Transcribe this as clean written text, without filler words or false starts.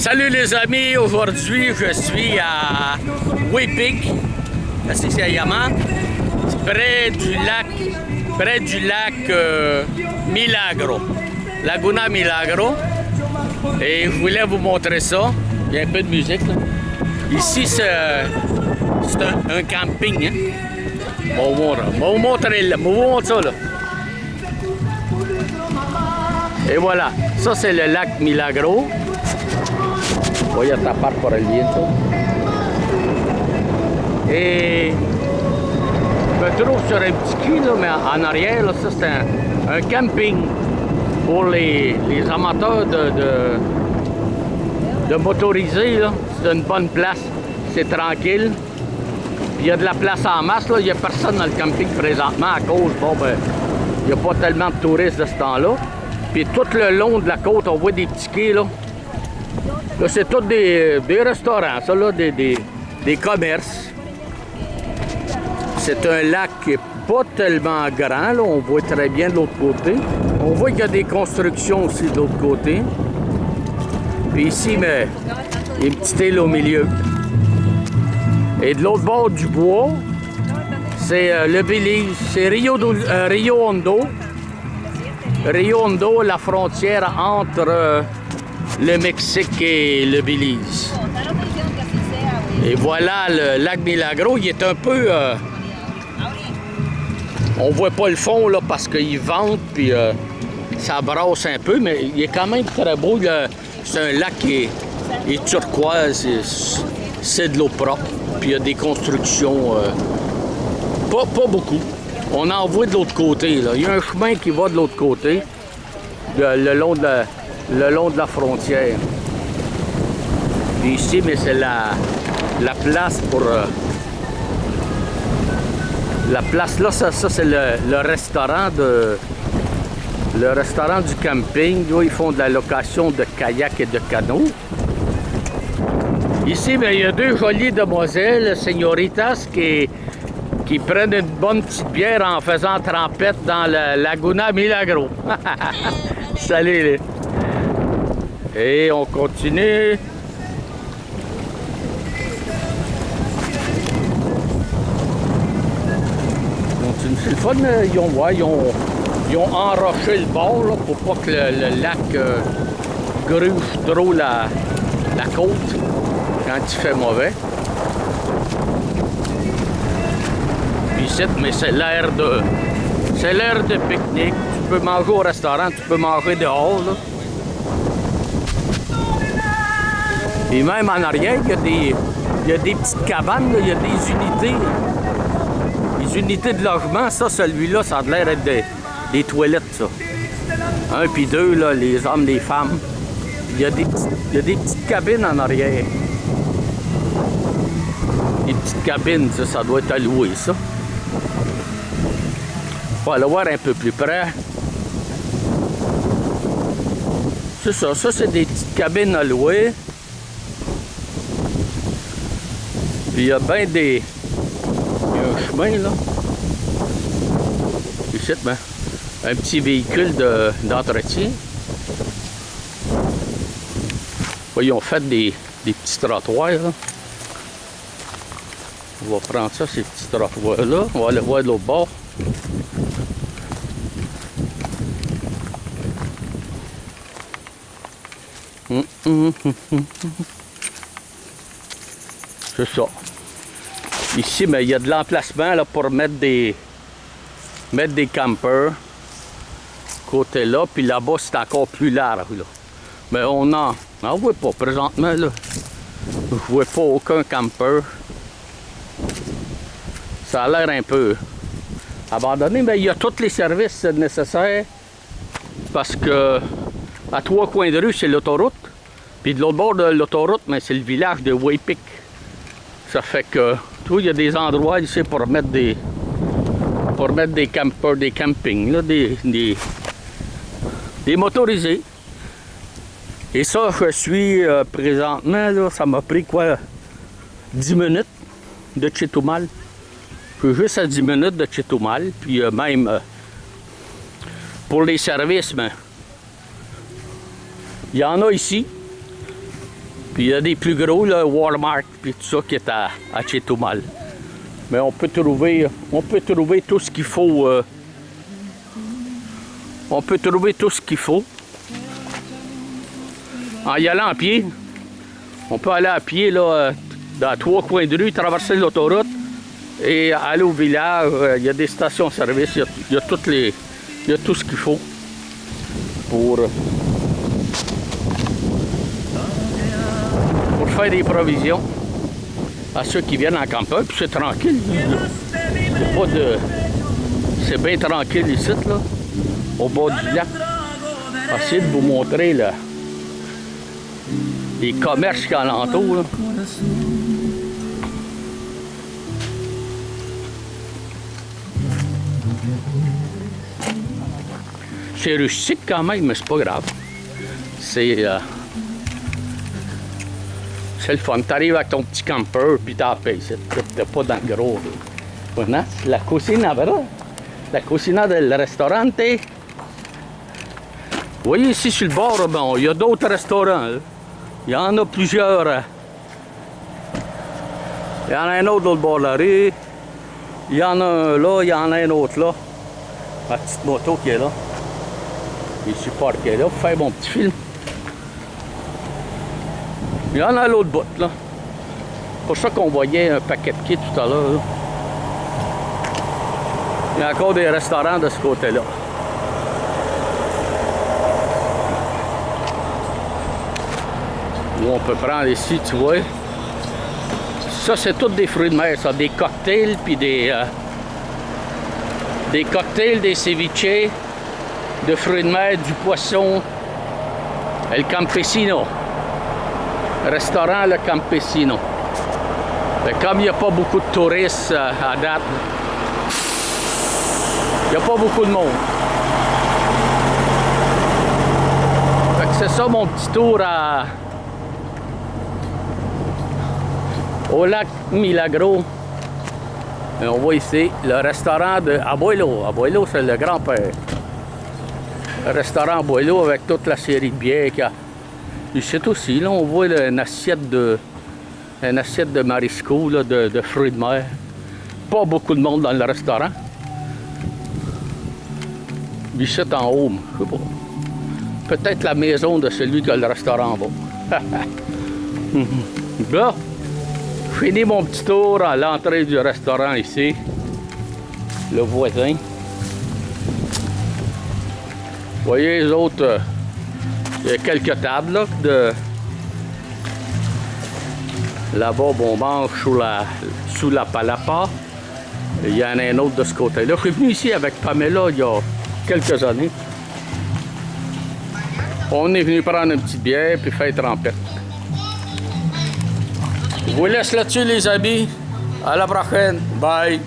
Salut les amis, aujourd'hui je suis à Wepik, à Sisayama, près du lac Milagro, Laguna Milagro. Et je voulais vous montrer ça. Il y a un peu de musique là. Ici c'est un camping. Hein? On va vous montrer ça là. Et voilà, ça c'est le lac Milagro. Voy a tapar por el viento. Et je me trouve sur un petit quai, là, mais en arrière, là, ça c'est un camping pour les amateurs de motoriser. C'est une bonne place, c'est tranquille. Puis il y a de la place en masse, là. Il n'y a personne dans le camping présentement à cause, bon ben, il n'y a pas tellement de touristes de ce temps-là. Puis tout le long de la côte, on voit des petits quais, là. Là, c'est tous des restaurants, ça là, des commerces. C'est un lac qui n'est pas tellement grand, là. On voit très bien de l'autre côté. On voit qu'il y a des constructions aussi de l'autre côté. Puis ici, mais, il y a une petite île au milieu. Et de l'autre bord du bois, c'est le Belize. C'est Rio Hondo. Rio Hondo, la frontière entre le Mexique et le Belize. Et voilà le lac Milagro, il est un peu... on voit pas le fond là parce qu'il vente puis ça brasse un peu, mais il est quand même très beau. C'est un lac qui est turquoise, c'est de l'eau propre. Puis il y a des constructions, pas beaucoup. On en voit de l'autre côté. Là. Il y a un chemin qui va de l'autre côté, le long de la frontière. Puis ici, mais c'est la place pour... la place là, ça c'est le restaurant du camping. Là, ils font de la location de kayak et de canot. Ici, mais il y a deux jolies demoiselles, señoritas, qui prennent une bonne petite bière en faisant trempette dans le Laguna Milagro. Salut! Et on continue. C'est le fun, ils ont enroché le bord là, pour pas que le lac gruge trop la côte quand il fait mauvais. Puis ici, mais c'est l'air de pique-nique. Tu peux manger au restaurant, tu peux manger dehors. Là. Et même en arrière, il y a des petites cabanes, là, il y a des unités. Les unités de logement, ça, celui-là, ça a l'air d'être des toilettes, ça. Un puis deux, là, les hommes, les femmes. Il y a des petites cabines en arrière. Des petites cabines, ça doit être alloué, ça. On va aller voir un peu plus près. C'est ça, c'est des petites cabines à louer. Puis il y a bien des... Il y a un chemin, là. Ici, ben, un petit véhicule d'entretien. Ils ont fait des petits trottoirs, là. On va prendre ça, ces petits trottoirs-là. On va aller voir de l'autre bord. C'est ça. Ici, mais il y a de l'emplacement là, pour mettre des campers. Côté là, puis là-bas, c'est encore plus large. Là. Mais on n'en voit pas présentement. Là. Je ne vois pas aucun camper. Ça a l'air un peu abandonné, mais il y a tous les services nécessaires. Parce que à 3 coins de rue, c'est l'autoroute. Puis de l'autre bord de l'autoroute, c'est le village de Wepik. Ça fait que, tu vois, il y a des endroits ici pour mettre des campers, des campings, là, des motorisés. Et ça, je suis présentement, là, ça m'a pris quoi, 10 minutes de Chetumal. Je suis juste à 10 minutes de Chetumal, puis même pour les services, il y en a ici. Puis il y a des plus gros, là, Walmart, puis tout ça qui est à Chetumal. Mais on peut trouver tout ce qu'il faut. On peut trouver tout ce qu'il faut. En y allant à pied. On peut aller à pied là, dans 3 coins de rue, traverser l'autoroute et aller au village. Il y a des stations-service, il y a tout ce qu'il faut pour faire des provisions à ceux qui viennent en campeur. Puis c'est tranquille. C'est pas de. C'est bien tranquille ici, là, au bord du lac. Je vais essayer de vous montrer là, les commerces qui alentour. Là. C'est rustique quand même, mais c'est pas grave. C'est le fun. T'arrives avec ton petit camper, puis t'en payes. T'es pas dans le gros. Voilà, la cucina, ¿verdad? La cucina del restaurante. Vous voyez ici sur le bord, bon, il y a d'autres restaurants. Là. Il y en a plusieurs. Il y en a un autre dans le bord de la rue. Il y en a un là, il y en a un autre là. Ma petite moto qui est là. Je suis parqué là pour faire mon petit film. Il y en a à l'autre bout là. C'est pour ça qu'on voyait un paquet de quais tout à l'heure. Il y a encore des restaurants de ce côté-là. Où on peut prendre ici, tu vois. Ça, c'est tous des fruits de mer, ça. Des cocktails, puis des cocktails, des ceviches, de fruits de mer, du poisson. El Campesino. Restaurant Le Campesino. Mais comme il n'y a pas beaucoup de touristes à date, il n'y a pas beaucoup de monde. Fait que c'est ça mon petit tour au lac Milagro. Et on voit ici le restaurant de Abuelo. Abuelo, c'est le grand-père. Le restaurant Abuelo avec toute la série de bières qu'il y a. Ici aussi, là, on voit là, une assiette de marisco, là, de fruits de mer. Pas beaucoup de monde dans le restaurant. Ici en haut, je sais pas. Peut-être la maison de celui qui a le restaurant en bas. Là, fini mon petit tour à l'entrée du restaurant ici. Le voisin. Vous voyez les autres, il y a quelques tables là, là-bas, on mange sous la palapa. Il y en a un autre de ce côté-là. Je suis venu ici avec Pamela il y a quelques années. On est venu prendre une petite bière puis faire trempette. Je vous laisse là-dessus les amis. À la prochaine. Bye.